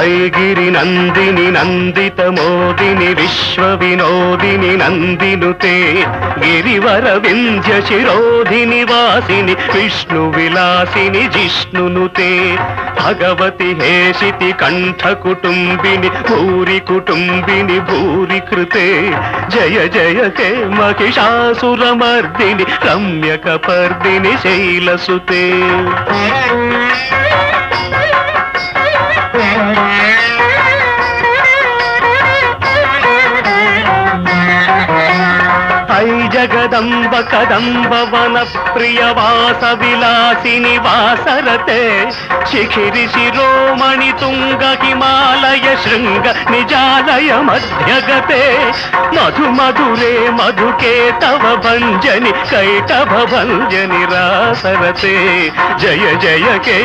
ऐगिरि नंदिनि नंदित मोदिनि विश्व विनोदिनि नंदिनुते गिरिवर विंध्य शिरोधिनि वासिनि विष्णु विलासिनि जिष्णुनुते भगवति हेशिति कंठ कुटुंबिनि भूरि कुटुंबिनि भूरि कृते जय जय हे महिषासुरमर्दिनि रम्यकपर्दिनि शैलसुते जगदंब कदंब वन प्रिय वास विलासिनि वासरते शिखिरि शिरोमणि तुंग हिमालय शृंग निजालय मध्यगते मधु मधुरे मधुके तव भंजनि कैटभ भंजनि रासरते जय जय के